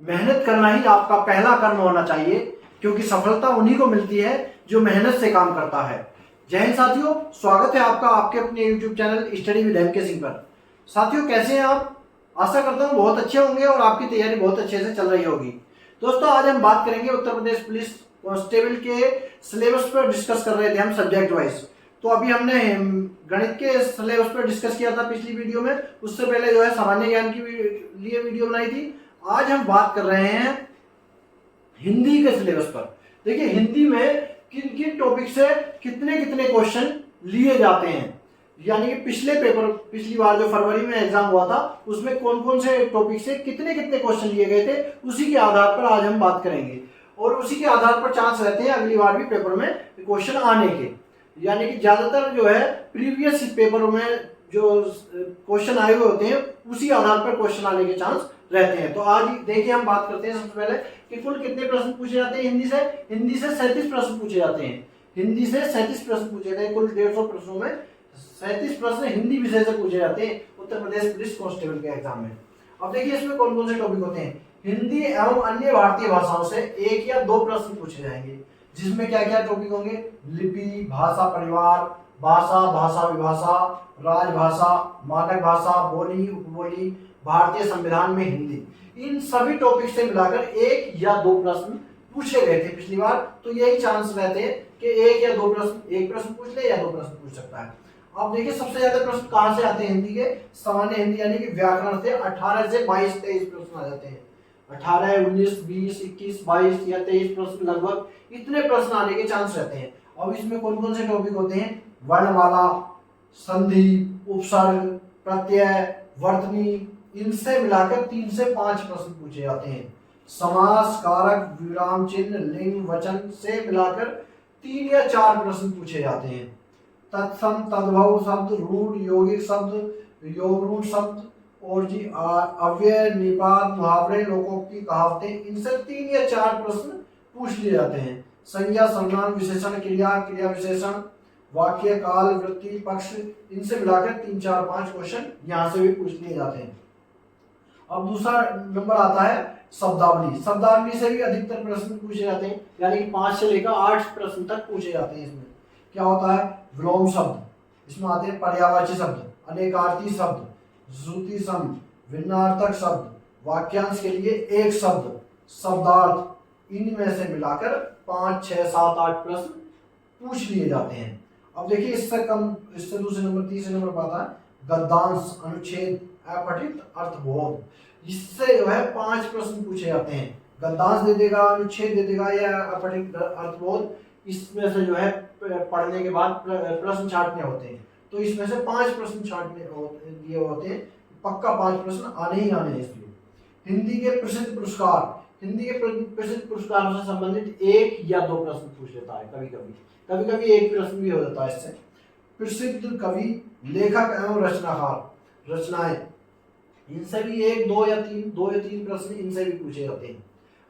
मेहनत करना ही आपका पहला कर्म होना चाहिए, क्योंकि सफलता उन्हीं को मिलती है जो मेहनत से काम करता है। जय हिंद साथियों, स्वागत है आपका आपके अपने YouTube channel study with M K Singh पर। साथियों, कैसे हैं आप? आशा करता हूँ बहुत अच्छे होंगे और आपकी तैयारी बहुत अच्छे से चल रही होगी। दोस्तों, आज हम बात करेंगे उत्तर प्रदेश पुलिस कांस्टेबल के सिलेबस पर डिस्कस कर रहे थे हम सब्जेक्ट वाइज। तो अभी हमने गणित के सिलेबस पर डिस्कस किया था पिछली वीडियो में, उससे पहले जो है सामान्य ज्ञान की लिए वीडियो बनाई थी। आज हम बात कर रहे हैं हिंदी के सिलेबस पर। देखिए, हिंदी में किन किन टॉपिक से कितने कितने क्वेश्चन लिए जाते हैं, यानी कि पिछली बार जो फरवरी में एग्जाम हुआ था उसमें कौन कौन से टॉपिक से कितने कितने क्वेश्चन लिए गए थे, उसी के आधार पर आज हम बात करेंगे। और उसी के आधार पर चांस रहते हैं अगली बार भी पेपर में क्वेश्चन आने के, यानी कि ज्यादातर जो है प्रीवियस पेपरों में जो क्वेश्चन आए हुए होते हैं उसी आधार पर क्वेश्चन आने के चांस रहते हैं। तो आज देखिए हम बात करते हैं सबसे पहले कि कुल कितने प्रश्न पूछे जाते हैं हिंदी से 37 प्रश्न पूछे जाते हैं। हिंदी से 37 प्रश्न पूछे जाते हैं। कुल 150 प्रश्नों में 37 प्रश्न हिंदी विषय से पूछे जाते हैं उत्तर प्रदेश पुलिस कांस्टेबल के एग्जाम में। अब देखिए इसमें कौन कौन से टॉपिक होते हैं। हिंदी एवं अन्य भारतीय भाषाओं से 1 या 2 प्रश्न पूछे जाएंगे, जिसमें क्या क्या टॉपिक होंगे। लिपि, भाषा परिवार, भाषा, भाषा विभाषा, राजभाषा, मानक भाषा, बोली, उपबोली, भारतीय संविधान में हिंदी, इन सभी टॉपिक से मिलाकर 1 या 2 प्रश्न पूछे गए थे पिछली बार। तो यही चांस रहते हैं कि 1 या 2 प्रश्न, 1 प्रश्न पूछ ले या 2 प्रश्न पूछ सकता है। अब देखिए सबसे ज्यादा प्रश्न कहां से आते हैं हिंदी के। सामान्य हिंदी यानी कि व्याकरण से 18 से 22-23 प्रश्न आ जाते हैं। 18, 19, 20, 21, 22 या 23 प्रश्न, लगभग इतने प्रश्न आने के चांस रहते हैं। अब इसमें कौन कौन से टॉपिक होते हैं। वर्णमाला, संधि, उपसर्ग, प्रत्यय, वर्तनी, इनसे मिलाकर 3 से 5 प्रश्न पूछे जाते हैं। समास, कारक, विराम चिन्ह, लिंग, वचन से मिलाकर 3 या 4 प्रश्न पूछे जाते हैं। तत्सम, तद्भव शब्द, रूढ़, यौगिक शब्द, योगरूढ़ शब्द और जी अव्यय, निपात, मुहावरे, लोकोक्ति, कहावतें, इनसे 3 या 4 प्रश्न पूछ लिए जाते हैं। संज्ञा, सर्वनाम, विशेषण, क्रिया, क्रिया विशेषण, वाक्य, काल, वृत्ति, पक्ष, इनसे मिलाकर 3, 4, 5 क्वेश्चन यहाँ से भी पूछ लिए जाते हैं। अब दूसरा नंबर आता है शब्दावली। शब्दावली से भी अधिकतर प्रश्न पूछे जाते हैं, यानी कि 5 से लेकर 8 प्रश्न तक पूछे जाते हैं। इसमें क्या होता है। विलोम शब्द, इसमें आते हैं पर्यायवाची शब्द, अनेकार्थी शब्द, श्रुति सम, भिन्नार्थक शब्द, वाक्यांश के लिए एक शब्द, शब्दार्थ, इनमें से मिलाकर 5, 6, 7, 8 प्रश्न पूछ लिए जाते हैं। अब देखिए इससे दूसरे नंबर, तीसरे नंबर पर आता है गद्यांश, अनुच्छेद, अपठित अर्थबोध। इससे जो है 5 प्रश्न पूछे जाते हैं। गद्यांश दे देगा, अनुच्छेद दे देगा या अपठित अर्थबोध, इसमें से जो है पढ़ने के बाद प्रश्न छांटने होते हैं। तो इसमें से 5 प्रश्न छांटने दिए होते हैं। पक्का 5 प्रश्न आने ही आने हैं इसलिए। हिंदी के प्रसिद्ध पुरस्कार, हिंदी के प्रसिद्ध पुरस्कारों से संबंधित 1 या 2 प्रश्न पूछ लेता है। कभी कभी 1 प्रश्न भी हो जाता है इससे। प्रसिद्ध कवि, लेखक एवं रचनाकार, रचनाएं, इनसे भी 1, 2 या 3 प्रश्न इनसे भी पूछे जाते हैं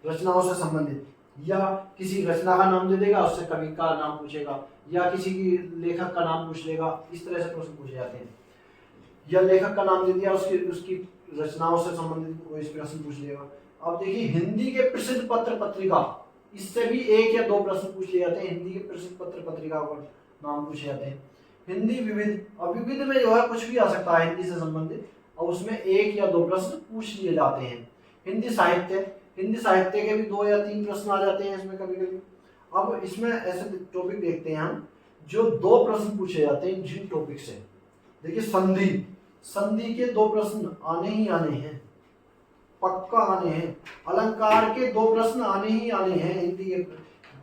रचनाओं से संबंधित। या किसी रचना का नाम दे देगा, उससे कवि का नाम पूछेगा, या किसी की लेखक का नाम पूछ लेगा, इस तरह से प्रश्न पूछे जाते हैं। या लेखक का नाम दे दिया, उसकी रचनाओं से संबंधित कोई प्रश्न पूछ लेगा। अब देखिए हिंदी के प्रसिद्ध पत्र पत्रिका, इससे भी 1 या 2 प्रश्न पूछ लिए जाते हैं। हिंदी के प्रसिद्ध पत्र पत्रिका का नाम पूछे जाते हैं। हिंदी विविध, और विविध में जो है कुछ भी आ सकता है हिंदी से संबंधित, और उसमें 1 या 2 प्रश्न पूछ लिए जाते हैं। हिंदी साहित्य, हिंदी साहित्य के भी 2 या 3 प्रश्न आ जाते हैं इसमें कभी कभी। अब इसमें ऐसे टॉपिक देखते हैं हम जो 2 प्रश्न पूछे जाते हैं जिन टॉपिक से। देखिए संधि के 2 प्रश्न आने ही आने हैं, पक्का आने हैं। अलंकार के 2 प्रश्न आने ही आने हैं हिंदी के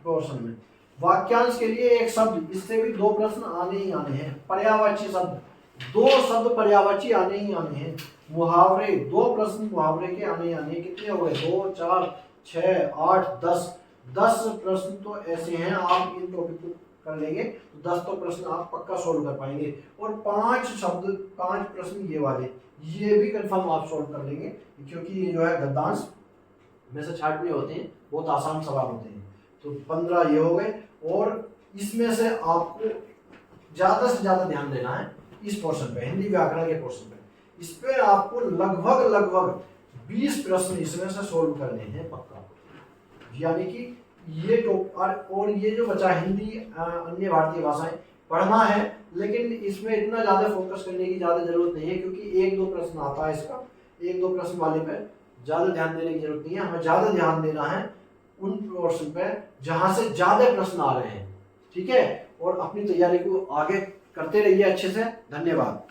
पोर्शन में। वाक्यांश के लिए 1 शब्द, इससे भी 2 प्रश्न आने ही आने हैं। पर्यायवाची शब्द, 2 शब्द पर्यायवाची आने ही आने हैं। मुहावरे, 2 प्रश्न मुहावरे के आने ही आने हैं। कितने हो गए, 2, 4, 6, 8, 10 प्रश्न तो ऐसे हैं। आप इन टॉपिक को कर लेंगे तो 10 तो प्रश्न आप पक्का सोल्व कर पाएंगे। और 5 प्रश्न ये वाले, ये भी कंफर्म आप सोल्व कर लेंगे, क्योंकि ये जो है गद्यांश में से छांटने होते हैं, बहुत आसान सवाल होते हैं। तो 15 ये हो गए। और इसमें से आपको ज्यादा से ज्यादा ध्यान देना है इस पोर्शन पे, हिंदी व्याकरण के पोर्शन पे। इस पे आपको लगभग 20 प्रश्न इसमें से सोल्व करने हैं पक्का। यानी कि ये और ये जो बचा हिंदी अन्य भारतीय भाषाएं पढ़ना है, लेकिन इसमें इतना ज़्यादा फोकस करने की ज़्यादा जरूरत नहीं है, क्योंकि 1-2 प्रश्न आता है इसका। 1-2 प्रश्न वाले पे ज़्यादा ध्यान देने की जरूरत नहीं है। हमें ज़्यादा ध्यान देना है उन प्रश्न पे जहाँ से ज़्यादा प्रश्न आ रहे हैं, ठीक है। और अपनी तैयारी को आगे करते रहिए अच्छे से। धन्यवाद।